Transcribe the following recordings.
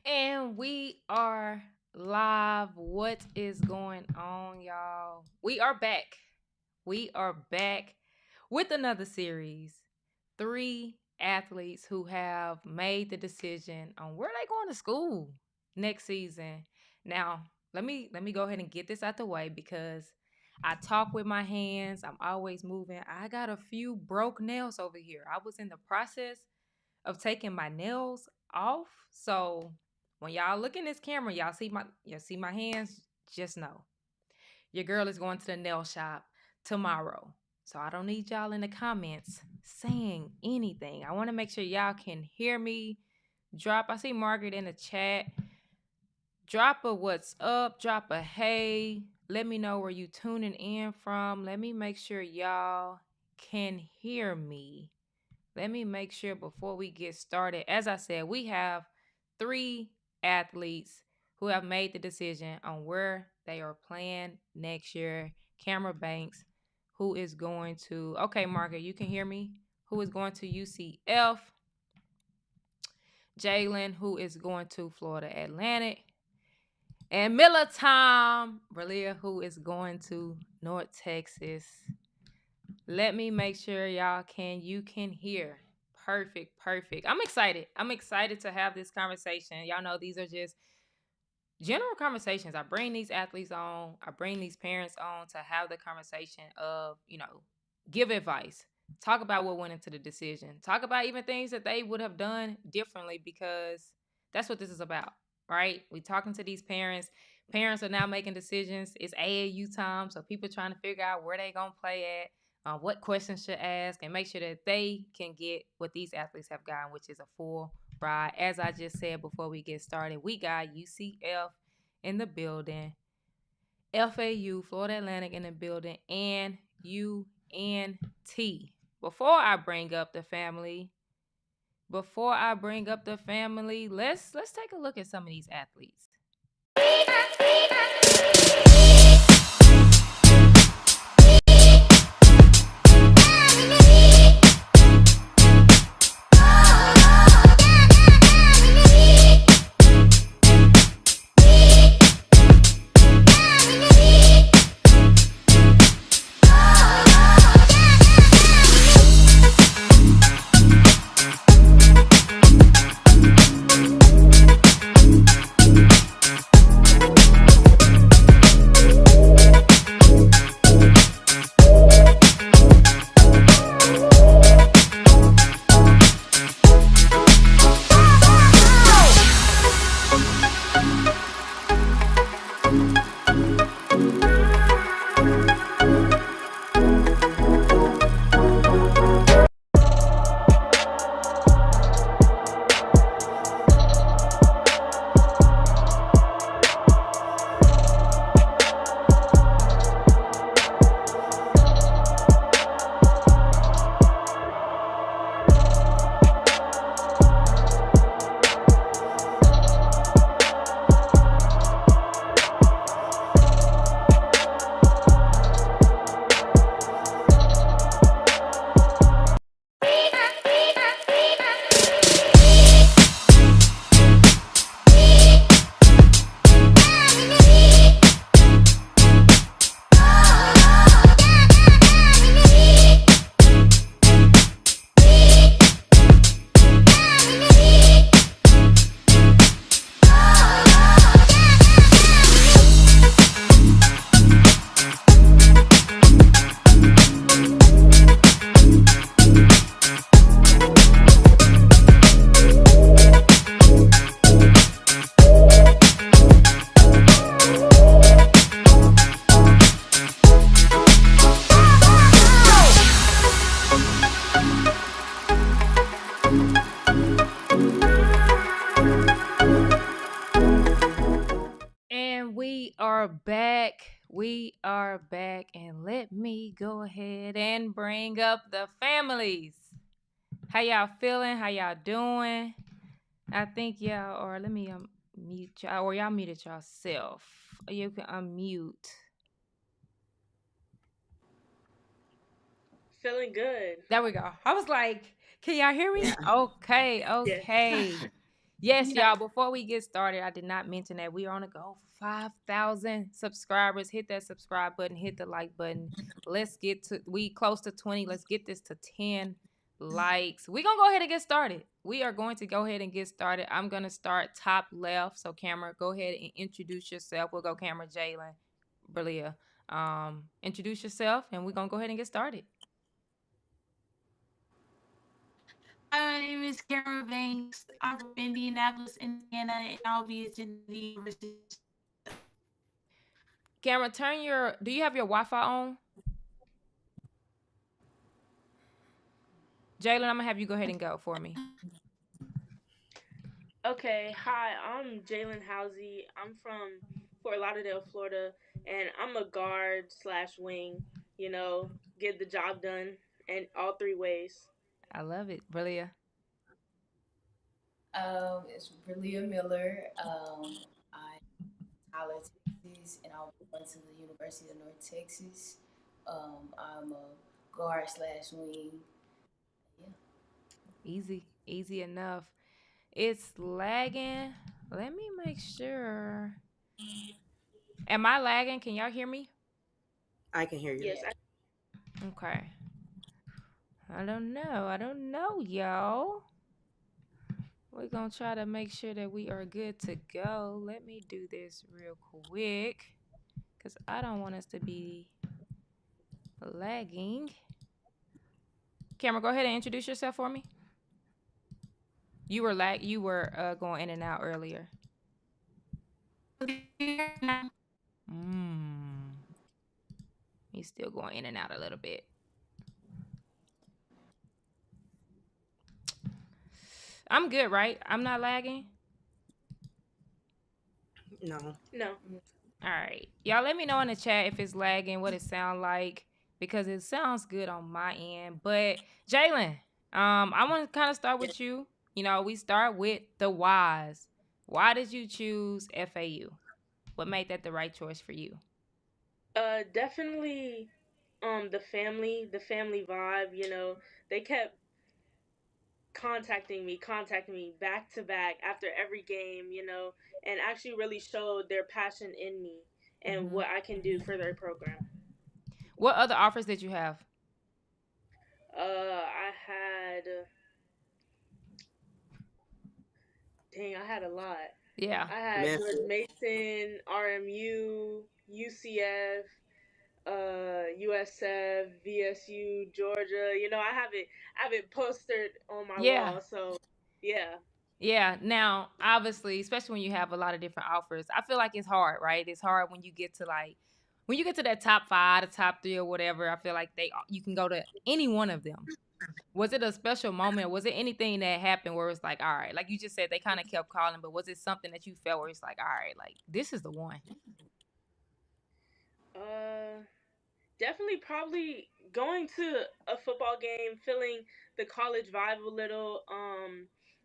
And we are live. What is going on, y'all? We are back. We are back with another series. Three athletes who have made the decision on where they going to school next season. Now, let me go ahead and get this out the way because I talk with my hands. I'm always moving. I got a few broke nails over here. I was in the process of taking my nails off. So when y'all look in this camera, y'all see my hands, just know your girl is going to the nail shop tomorrow. So I don't need y'all in the comments saying anything. I want to make sure y'all can hear me. I see Margaret in the chat. Drop a what's up, drop a hey. Let me know where you tuning in from. Let me make sure y'all can hear me. Let me make sure before we get started. As I said, we have three athletes who have made the decision on where they are playing next year. Cameron Banks, who is going to, okay, Margaret, you can hear me, who is going to UCF. Jalen, who is going to Florida Atlantic. And Miller Tom Bralia, who is going to North Texas. Let me make sure you can hear. Perfect, perfect. I'm excited. I'm excited to have this conversation. Y'all know these are just general conversations. I bring these athletes on, I bring these parents on to have the conversation of, give advice. Talk about what went into the decision. Talk about even things that they would have done differently because that's what this is about, right? We talking to these parents. Parents are now making decisions. It's AAU time, so people trying to figure out where they gonna play at, what questions should ask, and make sure that they can get what these athletes have gotten, which is a full ride. As I just said before we get started, we got UCF in the building, FAU, Florida Atlantic in the building, and UNT. Before I bring up the family, let's take a look at some of these athletes. And we are back. We are back. And let me go ahead and bring up the families. How y'all feeling? How y'all doing? I think y'all, or let me mute y'all, or y'all muted yourself. You can unmute. Feeling good. There we go. I was like, can y'all hear me? Okay, Yes. okay. Yes, Yeah. y'all, before we get started, I did not mention that we are on a go for 5,000 subscribers. Hit that subscribe button, hit the like button. Let's get to, we close to 20. Let's get this to 10 likes. We're going to go ahead and get started. We are going to go ahead and get started. I'm going to start top left. So, camera, go ahead and introduce yourself. We'll go camera, Jalen, Berlia. Introduce yourself, and we're going to go ahead and get started. My name is Karen Banks. I'm from Indianapolis, Indiana, and I'll be attending the University. Camera, do you have your Wi-Fi on? Jalen, I'm going to have you go ahead and go for me. Okay, hi, I'm Jalen Housey. I'm from Fort Lauderdale, Florida, and I'm a guard slash wing. You know, get the job done in all three ways. I love it, Berlia. It's Brillia Miller. I Tyler, Texas, and I'll be going to the University of North Texas. I'm a guard slash wing. Yeah. Easy enough. It's lagging. Let me make sure. Am I lagging? Can y'all hear me? I can hear you. Yes, Yeah. Okay. I don't know, y'all. We're going to try to make sure that we are good to go. Let me do this real quick because I don't want us to be lagging. Camera, go ahead and introduce yourself for me. You were going in and out earlier. He's still going in and out a little bit. I'm good, right? I'm not lagging. No. no. All right. Y'all let me know in the chat if it's lagging, what it sound like, because it sounds good on my end. But Jalen, I want to kind of start with you. You know, we start with the whys. Why did you choose FAU? What made that the right choice for you? Definitely, the family vibe. They kept contacting me back to back after every game. And actually really showed their passion in me and Mm-hmm. what I can do for their program. What other offers did you have? I had Dang, I had a lot. Yeah. I had Memphis. George Mason, RMU, UCF, USF, VSU, Georgia. I have it postered on my Yeah. wall. So, yeah. Yeah. Now, obviously, especially when you have a lot of different offers, I feel like it's hard, right? It's hard when you get to that top five, the top three, or whatever. I feel like you can go to any one of them. Was it a special moment? Was it anything that happened where it's like, all right, like you just said, they kind of kept calling, but was it something that you felt where it's like, all right, like this is the one? Uh, Definitely probably going to a football game, feeling the college vibe a little,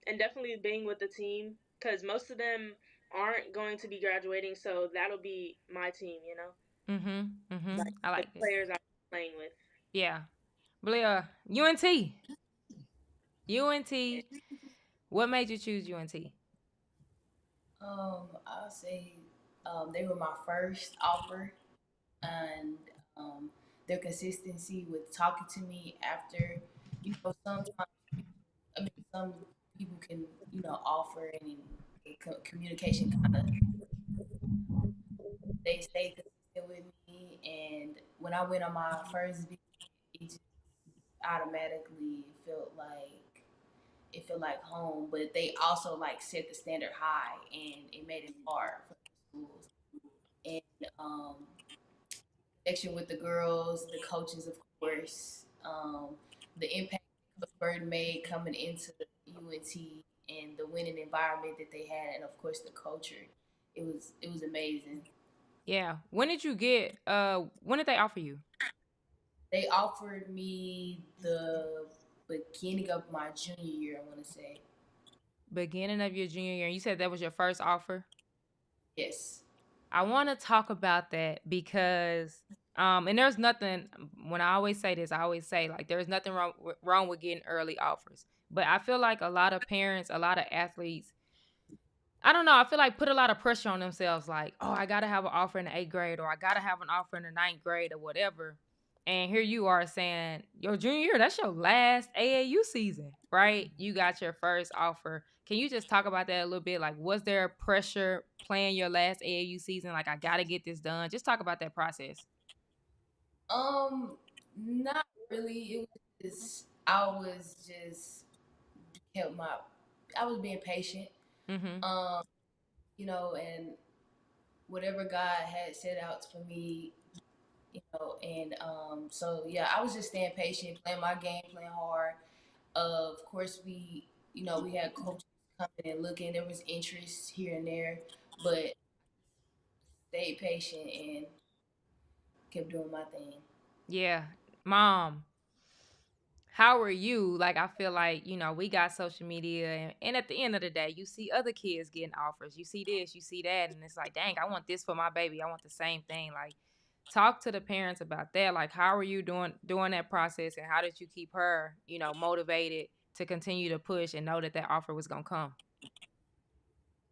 and definitely being with the team because most of them aren't going to be graduating, so that'll be my team. I The like it. players I'm playing with. Yeah. Blair, UNT. UNT. What made you choose UNT? I'll say they were my first offer, and their consistency with talking to me after, sometimes, some people can, offer and communication kind of, they stay consistent with me. And when I went on my first visit, it just automatically felt like home. But they also like set the standard high, and it made it hard for the schools. And connection with the girls, the coaches, of course, the impact Coach Bird made coming into UNT, and the winning environment that they had, and of course the culture. It was amazing. Yeah. When did they offer you? They offered me the beginning of my junior year, I want to say. Beginning of your junior year. You said that was your first offer? Yes. I want to talk about that because and there's nothing, when I always say this, I always say like there's nothing wrong with getting early offers. But I feel like a lot of parents, a lot of athletes, I don't know. I feel like put a lot of pressure on themselves. Like, oh, I gotta have an offer in the 8th grade, or I gotta have an offer in the 9th grade, or whatever. And here you are saying your junior year, that's your last AAU season, right? You got your first offer. Can you just talk about that a little bit? Like, was there pressure playing your last AAU season? Like, I gotta get this done. Just talk about that process. Not really. It was just I was just kept my I was being patient. Mm-hmm. Um, and whatever God had set out for me, and so yeah, I was just staying patient, playing my game, playing hard. Of course, we had coaches coming and looking. There was interest here and there, but stayed patient and kept doing my thing. Yeah. Mom, how are you? Like, I feel like, we got social media, and at the end of the day, you see other kids getting offers. You see this, you see that, and it's like, dang, I want this for my baby. I want the same thing. Like, talk to the parents about that. Like, how are you doing that process, and how did you keep her, motivated to continue to push and know that that offer was gonna come?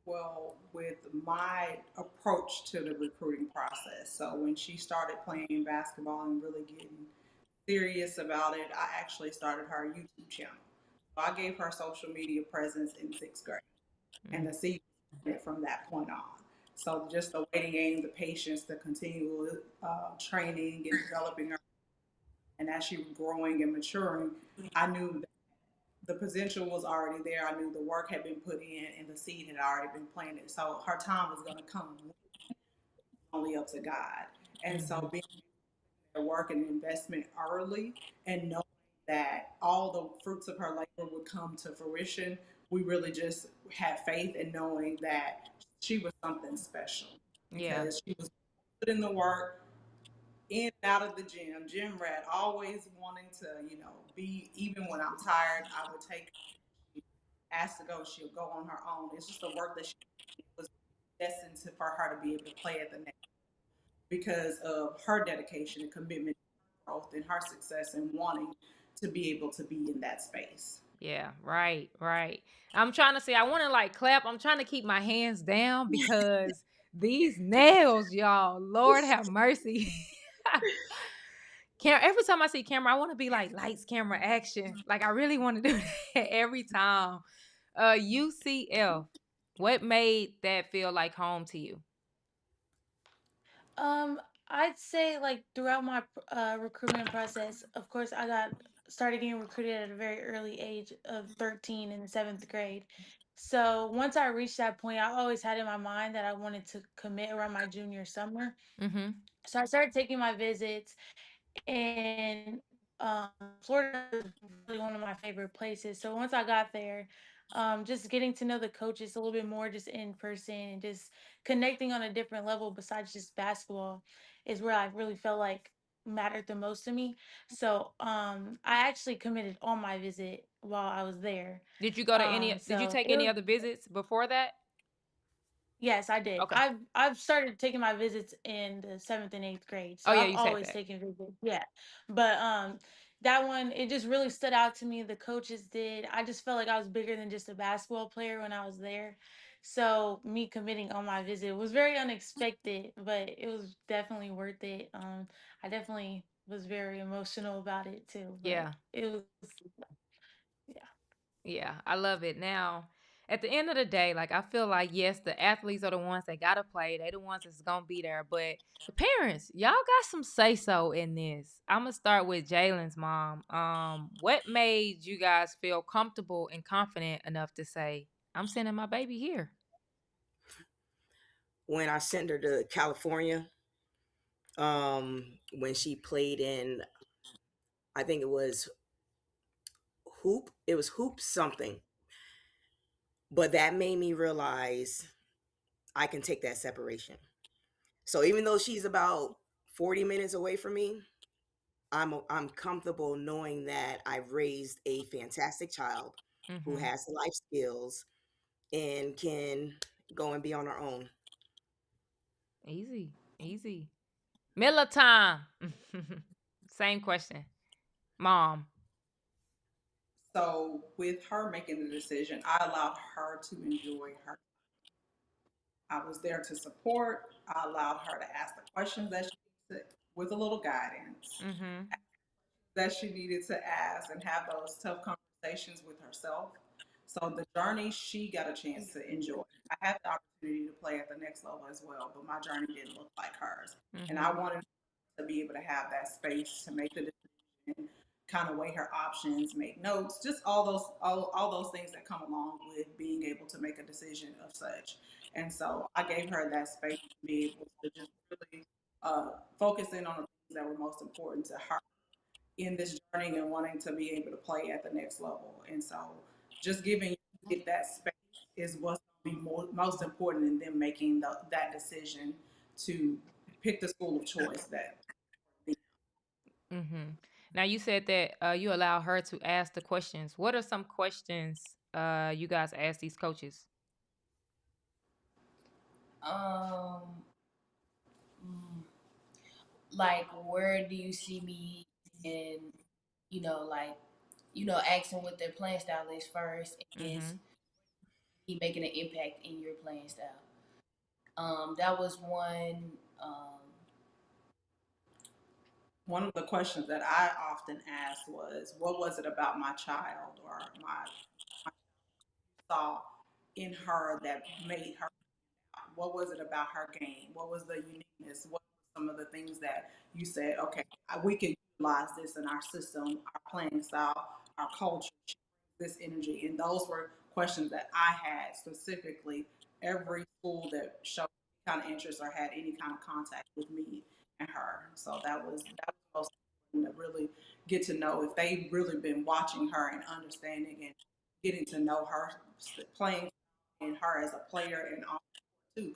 Well, with my approach to the recruiting process, so when she started playing basketball and really getting serious about it, I actually started her YouTube channel. So I gave her social media presence in 6th grade, and the seed went from that point on. So just the waiting game, the patience, the continual training and developing her, and as she was growing and maturing, I knew that the potential was already there. I knew the work had been put in and the seed had already been planted. So her time was going to come, only up to God. And so being the work and investment early and knowing that all the fruits of her labor would come to fruition, we really just had faith in knowing that she was something special Yeah. because she was put in the work, in and out of the gym rat, always wanting to, be, even when I'm tired, I would take her. Asked to go, she'll go on her own. It's just the work that she was destined for her to be able to play at the next because of her dedication and commitment to growth and her success and wanting to be able to be in that space. Yeah, right, right. I'm trying to say, I want to like clap. I'm trying to keep my hands down because these nails, y'all, Lord have mercy. Every time I see camera, I want to be like lights, camera, action. Like, I really want to do that every time. UCF, what made that feel like home to you? Um, I'd say like throughout my recruitment process, of course, I got started getting recruited at a very early age of 13 in the 7th grade. So once I reached that point, I always had in my mind that I wanted to commit around my junior summer. Mm-hmm. So I started taking my visits, and um, Florida is really one of my favorite places. So once I got there, just getting to know the coaches a little bit more, just in person, and just connecting on a different level besides just basketball, is where I really felt like mattered the most to me. So I actually committed on my visit while I was there. Did you So take it any was other visits before that? Yes, I did. Okay. I've started taking my visits in the 7th and 8th grade, Oh so yeah, I've you said always that. taken visits. Yeah, but that one, it just really stood out to me. The coaches did. I just felt like I was bigger than just a basketball player when I was there. So me committing on my visit was very unexpected, but it was definitely worth it. I definitely was very emotional about it too, but Yeah. it was, yeah. Yeah, I love it. Now, at the end of the day, like, I feel like, yes, the athletes are the ones that gotta play. They the ones that's gonna be there. But the parents, y'all got some say so in this. I'm gonna start with Jalen's mom. What made you guys feel comfortable and confident enough to say, I'm sending my baby here? When I sent her to California, when she played in, I think it was hoop something, but that made me realize I can take that separation. So even though she's about 40 minutes away from me, I'm comfortable knowing that I've raised a fantastic child who Mm-hmm. has the life skills and can go and be on her own. Easy, easy. Miller time. Same question. Mom. So with her making the decision, I allowed her to enjoy her. I was there to support. I allowed her to ask the questions that she needed to, with a little guidance, Mm-hmm. that she needed to ask and have those tough conversations with herself. So the journey she got a chance to enjoy. I had the opportunity to play at the next level as well, but my journey didn't look like hers. And I Mm-hmm. wanted to be able to have that space to make the decision, kind of weigh her options, make notes, just all those things that come along with being able to make a decision of such. And so I gave her that space to be able to just really focus in on the things that were most important to her in this journey and wanting to be able to play at the next level. And so just giving it that space is what's going to be most important in them making that decision to pick the school of choice that. Mm-hmm. Now you said that you allow her to ask the questions. What are some questions you guys ask these coaches? Um, mm, like where do you see me in, like, asking what their playing style is first, and then Mm-hmm. he making an impact in your playing style. That was one. One of the questions that I often asked was, what was it about my child or my saw in her that made her? What was it about her game? What was the uniqueness? What were some of the things that you said, okay, we could utilize this in our system, our playing style, our culture, this energy? And those were questions that I had specifically every school that showed any kind of interest or had any kind of contact with me and her. So that was most important to really get to know if they really been watching her and understanding and getting to know her playing and her as a player and all too.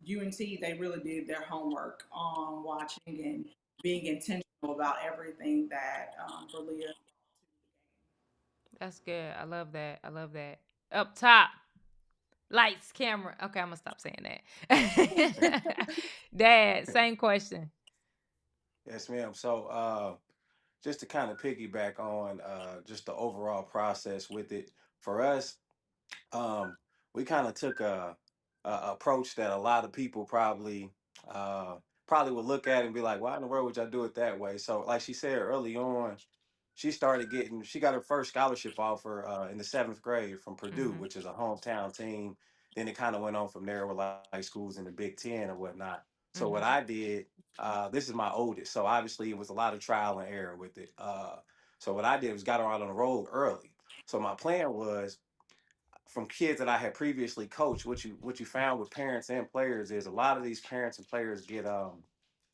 UNT, they really did their homework on watching and being intentional about everything that Belia. That's good. I love that. I love that. Up top, lights, camera. Okay, I'm gonna stop saying that. Dad, same question. Yes, ma'am. So, just to kind of piggyback on just the overall process with it, for us, um, we kind of took a approach that a lot of people uh, probably would look at and be like, "Why in the world would y'all do it that way?" So, like she said early on, she got her first scholarship offer in the seventh grade from Purdue, Mm-hmm. which is a hometown team. Then it kind of went on from there with like schools in the Big Ten or whatnot. So what Mm-hmm. I did, this is my oldest, so obviously it was a lot of trial and error with it. So what I did was got her out on the road early. So my plan was from kids that I had previously coached, what you found with parents and players is a lot of these parents and players get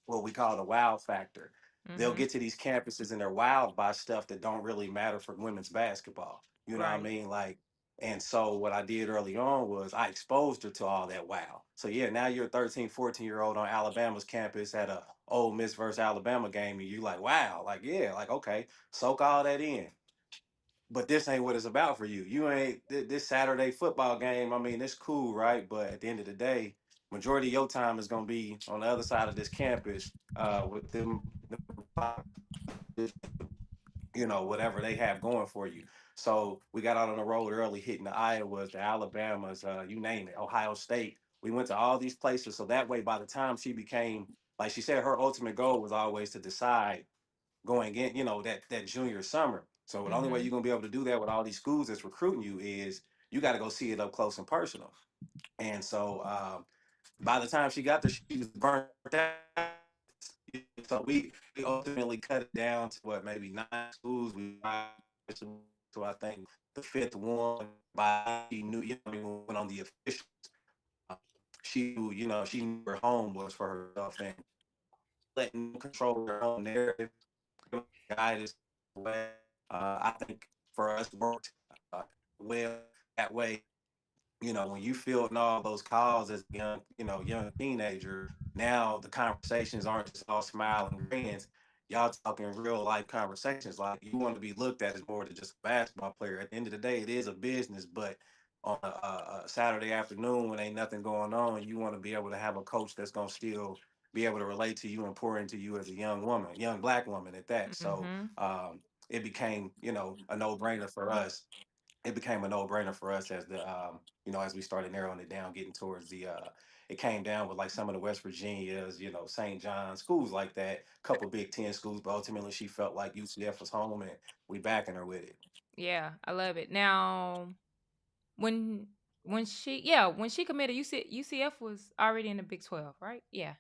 what we call the wow factor. They'll Mm-hmm. get to these campuses and they're wowed by stuff that don't really matter for women's basketball. You know what I Right. mean? Like, and so what I did early on was I exposed her to all that wow. So yeah, now you're a 13, 14-year old on Alabama's campus at a Ole Miss versus Alabama game, and you like, wow, like yeah, like okay, soak all that in, but this ain't what it's about for you. You ain't this Saturday football game. I mean, it's cool, right? But at the end of the day, majority of your time is gonna be on the other side of this campus, with whatever they have going for you. So we got out on the road early, hitting the Iowas, the Alabamas, you name it, Ohio State. We went to all these places, so that way, by the time she became, like she said, her ultimate goal was always to decide going in, that junior summer. So the only way Mm-hmm. you're gonna be able to do that with all these schools that's recruiting you is you got to go see it up close and personal. And so by the time she got there, she was burnt out. So we ultimately cut it down to what, maybe 9 schools. We to I think the fifth one. By she knew, went on the official. uh, she knew her home was for herself and letting them control her own narrative, guidance way. I think for us worked uh, well that way. When you fielding all those calls as a young teenager, now the conversations aren't just all smiling grins. Y'all talking real life conversations. Like you want to be looked at as more than just a basketball player. At the end of the day, it is a business, but on a Saturday afternoon when ain't nothing going on, you want to be able to have a coach that's gonna still be able to relate to you and pour into you as a young woman, young black woman at that. So Mm-hmm. it became, a no brainer for us. it became a no-brainer for us as the as we started narrowing it down, getting towards the it came down with like some of the West Virginias, St. John, schools like that, couple Big Ten schools, but ultimately she felt like UCF was home and we backing her with it. Yeah, I love it. Now, when when she committed, UCF was already in the Big 12, right? Yeah.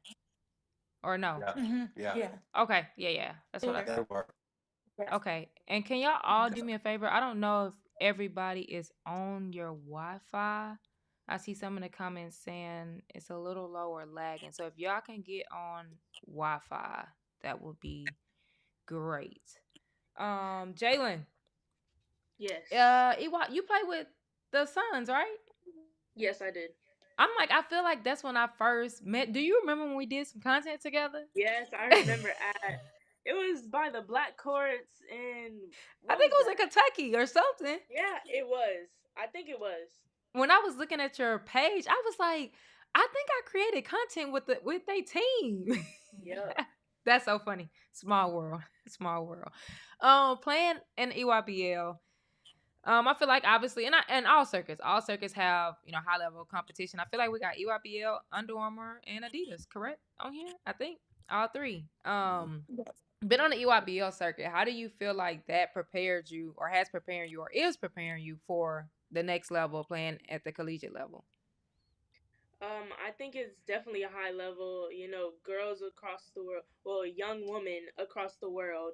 Or no? Yeah. Yeah. Yeah. Okay. Yeah. That's what I Yeah. They thought. were. Yes. Okay. And can y'all all do me a favor? I don't know if everybody is on your Wi-Fi. I see some in the comments saying it's a little low or lagging. So if y'all can get on Wi-Fi, that would be great. Jalen, Yes. You play with the Suns, right? Yes, I did. I feel like that's when I first met. Do you remember when we did some content together? Yes, I remember it was by the black courts in I what think was it was in that? Kentucky or something. Yeah, it was. I think it was. When I was looking at your page, I was like, I think I created content with a team. Yep. That's so funny. Small world. Small world. Playing in EYBL. I feel like obviously, and all circuits have high level competition. I feel like we got EYBL, Under Armour, and Adidas, correct on here. I think all three. Been on the EYBL circuit. How do you feel like that prepared you, or has prepared you, or is preparing you for the next level playing at the collegiate level? I think it's definitely a high level. Girls across the world, well, young women across the world,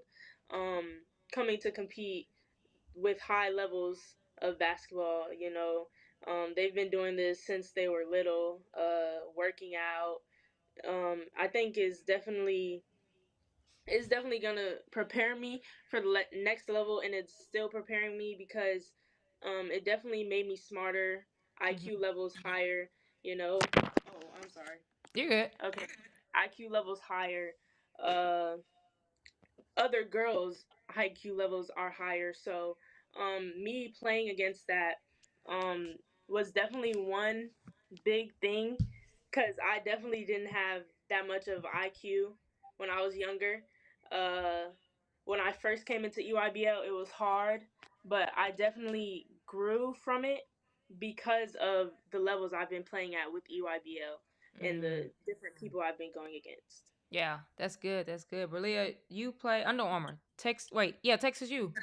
coming to compete with high levels of basketball. They've been doing this since they were little, working out. I think is definitely gonna prepare me for the next level, and it's still preparing me because it definitely made me smarter, IQ levels higher. Oh, I'm sorry. You're good. Okay, IQ levels higher. Uh, Other girls' IQ levels are higher, so me playing against that um was definitely one big thing, because I definitely didn't have that much of IQ when I was younger. When I first came into EYBL, it was hard, but I definitely grew from it because of the levels I've been playing at with EYBL and the different people I've been going against. Yeah, that's good. That's good. Berlia, you play Under Armour. Texas U.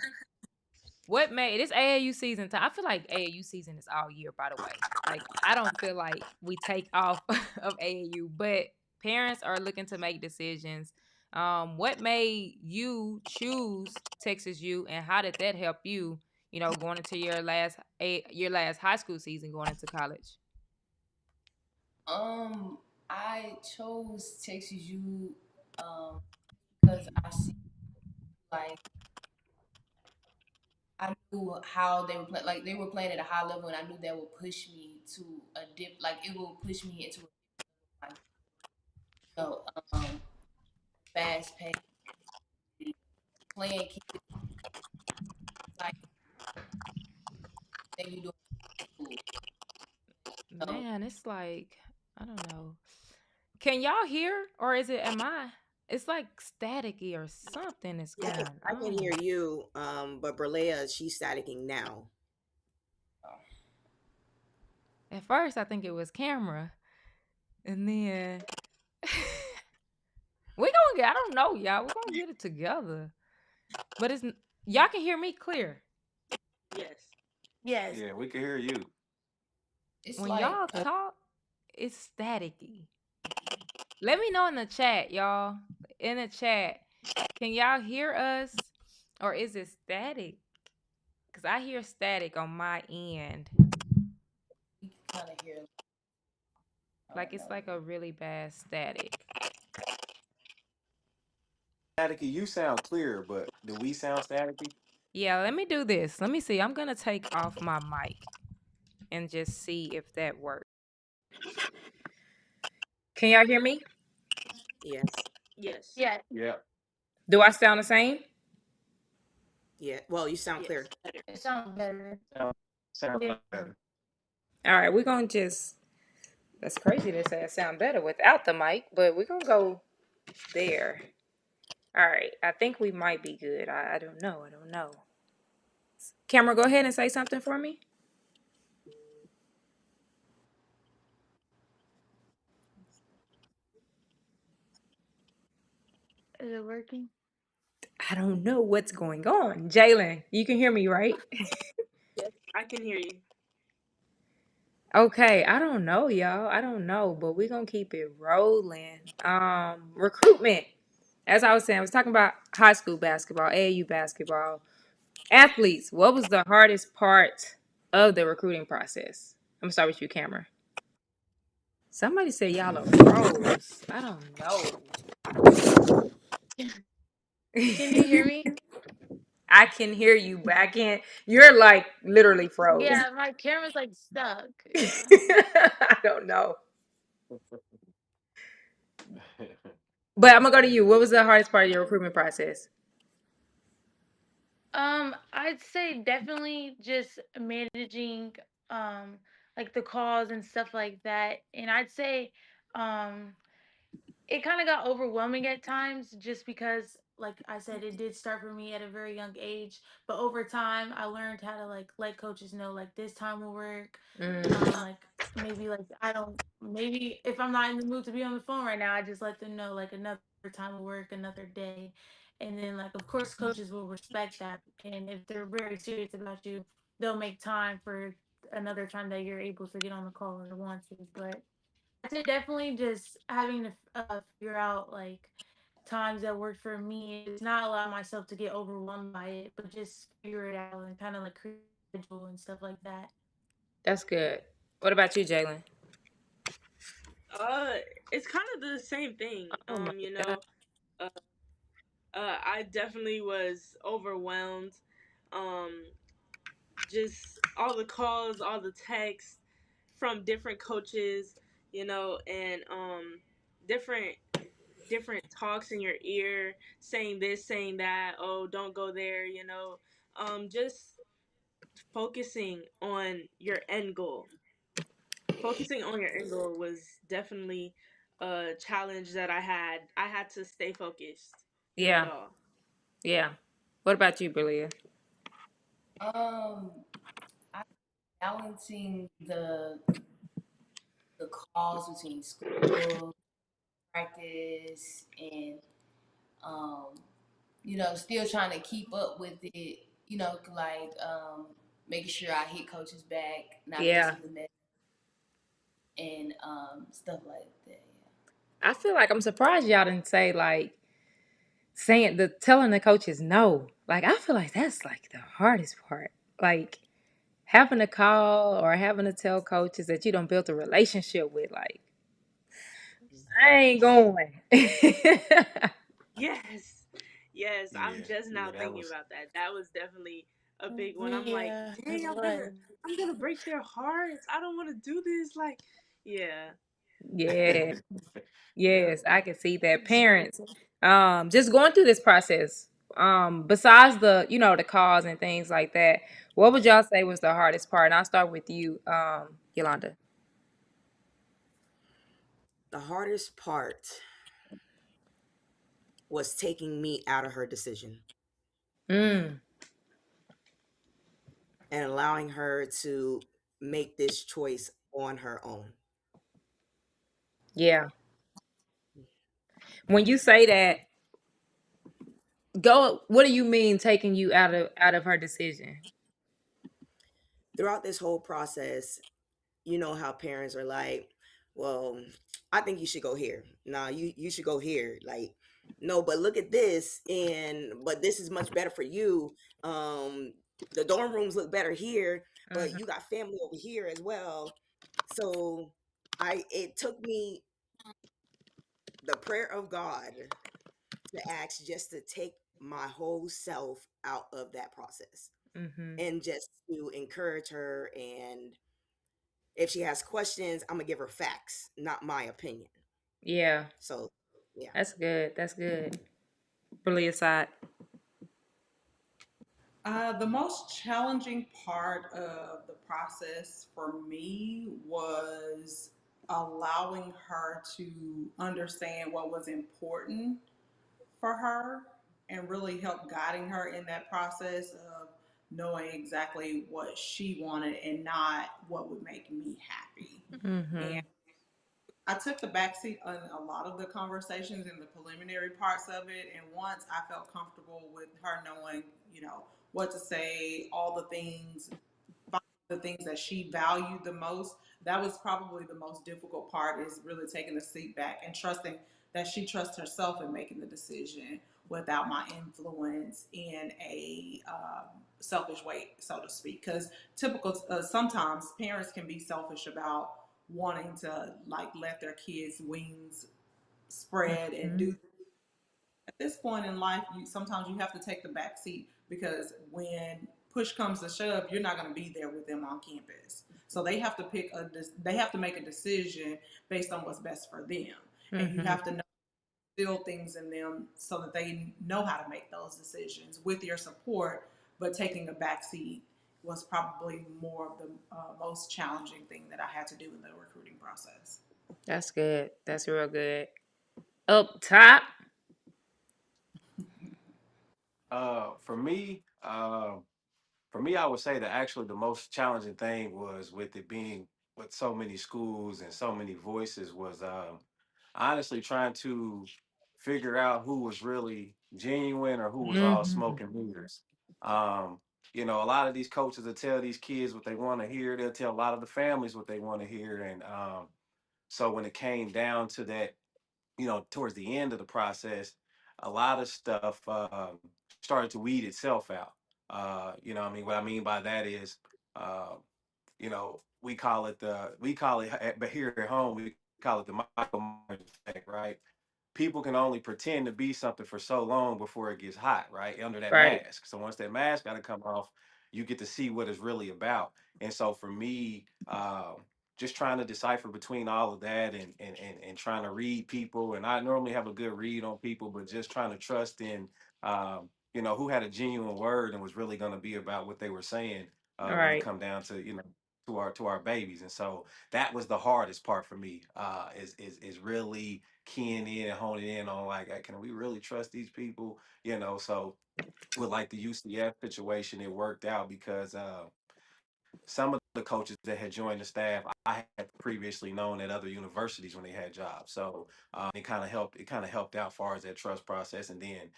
What made this AAU season time? I feel like AAU season is all year, by the way. Like, I don't feel like we take off of AAU, but parents are looking to make decisions. What made you choose Texas U, and how did that help you, going into your last high school season, going into college? I chose Texas U because I see like I knew how they were playing. Like they were playing at a high level, and I knew that would push me to a dip. Like it will push me into a like you know, fast pace playing kids like that you do in school. So, Man, it's like, I don't know. Can y'all hear, or am I? It's like staticky or something is I going can, I can on. hear you, but Berlea, she's staticking now. At first, I think it was camera, and then I don't know, y'all. We're gonna get it together. But y'all can hear me clear. Yes. Yes. Yeah, we can hear you. it's When like y'all talk, it's staticky. Let me know in the chat, y'all. In the chat, can y'all hear us, or is it static? Because I hear static on my end. you can kind of hear. I Like don't it's know. like a really bad static. Staticky, you sound clear, but do we sound staticky? Yeah, let me do this. Let me see. I'm gonna take off my mic and just see if that works. Can y'all hear me? Yes. Yes. Yes. Yeah. Do I sound the same? Yeah. Well, you sound Yes. clear. Better. It sounds better. Sound Yeah. better. All right, we're gonna just. That's crazy to say it sound better without the mic, but we're gonna go there. All right, I think we might be good. I don't know. Camera, go ahead and say something for me. Is it working? I don't know what's going on. Jalen, you can hear me, right? Yes, I can hear you. Okay, I don't know, y'all. I don't know, but we're gonna keep it rolling. Recruitment. As I was saying, I was talking about high school basketball, AAU basketball. Athletes, what was the hardest part of the recruiting process? I'm gonna start with you, Cameron. Somebody said y'all are pros. I don't Can you hear know. me? I can hear you, but I can't. You're like literally froze. Yeah, my camera's like stuck. Yeah. I don't know. But I'm gonna go to you. What was the hardest part of your recruitment process? I'd say definitely just managing like the calls and stuff like that. And I'd say um it kind of got overwhelming at times just because like I said it did start for me at a very young age, but over time I learned how to like let coaches know like this time will work. Mm, Like maybe like I don't maybe if I'm not in the mood to be on the phone right now, I just let them know like another time will work, another day. And then like of course coaches will respect that, and if they're very serious about you, they'll make time for another time that you're able to get on the call or want to. But I'd say definitely just having to figure out like times that worked for me. It's not allow myself to get overwhelmed by it, but just figure it out and kind of like create a schedule and stuff like that. that's good. What about you, Jalen? Uh, it's kind of the same thing. Oh my God. Uh, I definitely was overwhelmed. Um, just all the calls, all the texts from different coaches, and different different talks in your ear saying this, saying that, oh, don't go there, just focusing on your end goal. Focusing on your end goal was definitely a challenge that I had. I had to stay focused through it Yeah, all. yeah. What about you, Belia? Um, I balancing the calls between school, practice, and um, still trying to keep up with it. Like making sure I hit coaches back, not Yeah, missing the message, and stuff like that. I feel like I'm surprised y'all didn't say like saying the telling the coaches no. Like I feel like that's like the hardest part. Like having to call or having to tell coaches that you don't build a relationship with. Like I ain't going. Yes. Yes, I'm Yeah, just yeah, now that thinking was. about that. That was definitely a big one. I'm like, Yeah, it dang, was. I'm gonna break their hearts. I don't want to do this. Like, yeah. Yeah. Yeah. Yes, I can see that. Parents, just going through this process, besides the calls and things like that, what would y'all say was the hardest part? And I'll start with you, Yolanda. The hardest part was taking me out of her decision Mm, and allowing her to make this choice on her own. yeah. When you say that, go. What do you mean taking you out of her decision? Throughout this whole process, you know how parents are like, well, I think you should go here. Nah, you should go here. Like, no, but look at this, and but this is much better for you. Um, the dorm rooms look better here, but Hmm. you got family over here as well. So it took me the prayer of God to ask just to take my whole self out of that process Hmm. and just to encourage her, and if she has questions, I'm gonna give her facts, not my opinion. Yeah, So, yeah. that's good. That's good. Really aside. The most challenging part of the process for me was allowing her to understand what was important for her and really help guiding her in that process of knowing exactly what she wanted and not what would make me happy. Mm-hmm. And I took the backseat on a lot of the conversations and the preliminary parts of it. And once I felt comfortable with her knowing, what to say, all the things, the things that she valued the most, that was probably the most difficult part, is really taking a seat back and trusting that she trusts herself in making the decision without my influence in a selfish way, so to speak. Because typical, sometimes parents can be selfish about wanting to like let their kids' wings spread and Mm-hmm. do. At this point in life, sometimes you have to take the back seat, because when push comes to shove, you're not going to be there with them on campus. So they have to they have to make a decision based on what's best for them, and you Mm-hmm. have to instill things in them so that they know how to make those decisions with your support. But taking a back seat was probably more of the most challenging thing that I had to do in the recruiting process. That's good. That's real good. Up top. For me, I would say that actually the most challenging thing was with it being with so many schools and so many voices was honestly trying to figure out who was really genuine or who was all Mm-hmm. smoke and mirrors. Um, a lot of these coaches will tell these kids what they want to hear. They'll tell a lot of the families what they want to hear, and so when it came down to that, towards the end of the process, a lot of stuff started to weed itself out. What I mean? What I mean by that is, uh, we call it, but here at home, we call it the Michael Myers effect, right? People can only pretend to be something for so long before it gets hot, right? Under that Right. mask. So once that mask got to come off, you get to see what it's really about. And so for me, just trying to decipher between all of that and trying to read people. And I normally have a good read on people, but just trying to trust in, who had a genuine word and was really going to be about what they were saying All when it right. come down to, to our babies. And so that was the hardest part for me, is really keying in and honing in on like, can we really trust these people? So with like the UCF situation, it worked out because some of the coaches that had joined the staff I had previously known at other universities when they had jobs. So it kind of helped. It kind of helped out far as that trust process. And then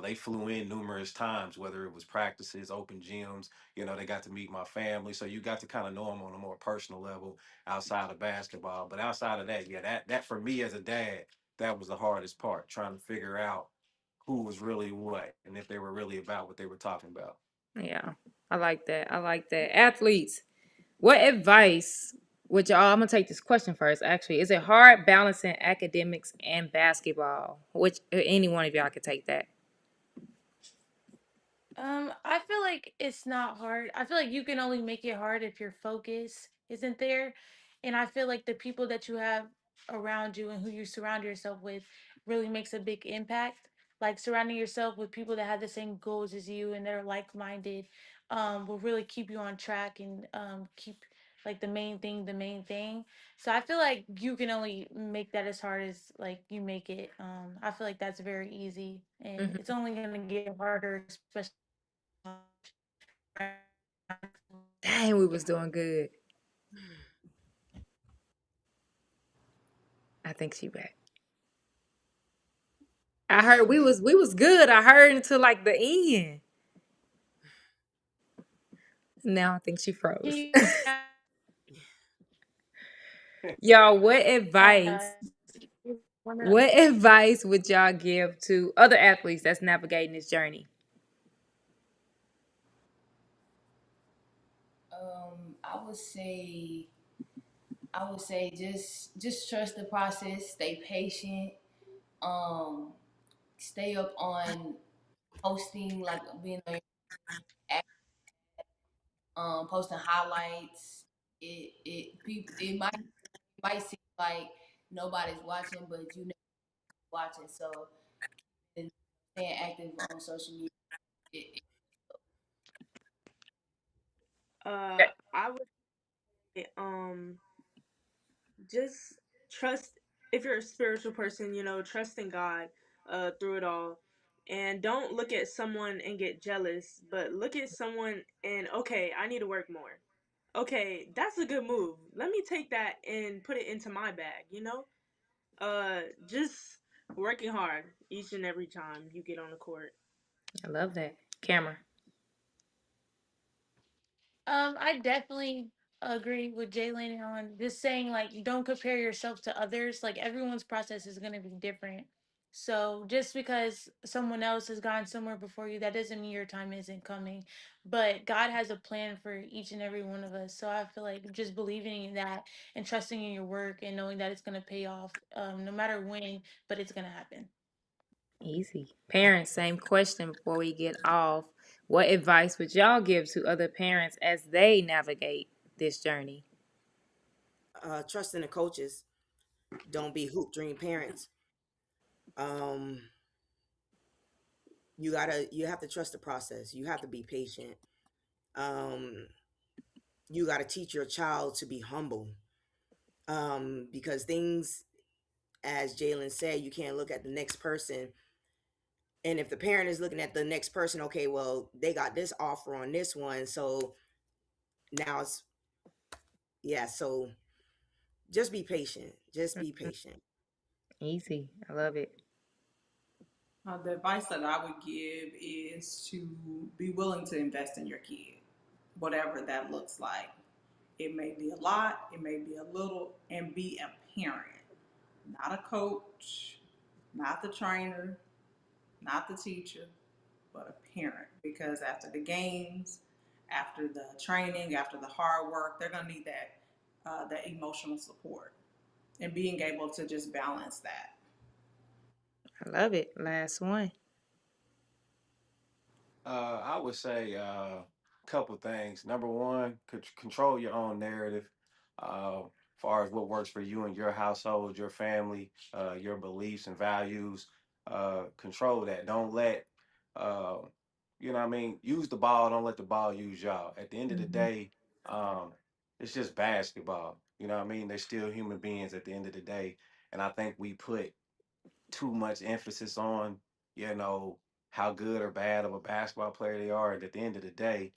they flew in numerous times, whether it was practices, open gyms. They got to meet my family, so you got to kind of know them on a more personal level outside of basketball. But outside of that, yeah, that for me as a dad, that was the hardest part, trying to figure out who was really what and if they were really about what they were talking about. Yeah. I like that. I like that. Athletes, what advice would y'all? I'm gonna take this question first. Actually, is it hard balancing academics and basketball? Which any one of y'all could take that. I feel like it's not hard. I feel like you can only make it hard if your focus isn't there. And I feel like the people that you have around you and who you surround yourself with really makes a big impact. Like surrounding yourself with people that have the same goals as you and they're like minded, will really keep you on track and keep like the main thing. So I feel like you can only make that as hard as like you make it. I feel like that's very easy and Hmm. it's only gonna get harder, especially Dang, we was doing good. I think she back. I heard we was good. I heard until like the end. Now I think she froze. Y'all, what advice would y'all give to other athletes that's navigating this journey? I would say just trust the process, stay patient, um, stay up on posting, like being on your app, posting highlights. It might seem like nobody's watching, but you know watching. So and staying active on social media. I would say, just trust, if you're a spiritual person, trust in God through it all. And don't look at someone and get jealous, but look at someone and, okay, I need to work more. Okay, that's a good move. Let me take that and put it into my bag, you know? Just working hard each and every time you get on the court. I love that. Camera. I definitely agree with Jalen on just saying like don't compare yourself to others. Like everyone's process is gonna be different. So just because someone else has gone somewhere before you, that doesn't mean your time isn't coming. But God has a plan for each and every one of us. So I feel like just believing in that and trusting in your work and knowing that it's gonna pay off, no matter when, but it's gonna happen. Easy. Parents, same question before we get off. What advice would y'all give to other parents as they navigate this journey? Trust in the coaches. Don't be hoop dream parents. Um, you have to trust the process. You have to be patient. Um, you got to teach your child to be humble. Because things, as Jalen said, you can't look at the next person. And if the parent is looking at the next person, okay, well, they got this offer on this one, so now it's yeah. So just be patient. Just be patient. Easy. I love it. The advice that I would give is to be willing to invest in your kid, whatever that looks like. It may be a lot, it may be a little, and be a parent, not a coach, not the trainer, not the teacher, but a parent. Because after the games, after the training, after the hard work, they're gonna need that emotional support and being able to just balance that. I love it. Last one. I would say couple things. Number one, control your own narrative. Far as what works for you and your household, your family, your beliefs and values. Control that. Don't let, uh, you know what I mean? Use the ball. Don't let the ball use y'all. At the end of the Hmm. day, um, it's just basketball. You know what I mean? They're still human beings at the end of the day. And I think we put too much emphasis on, you know, how good or bad of a basketball player they are. And at the end of the day,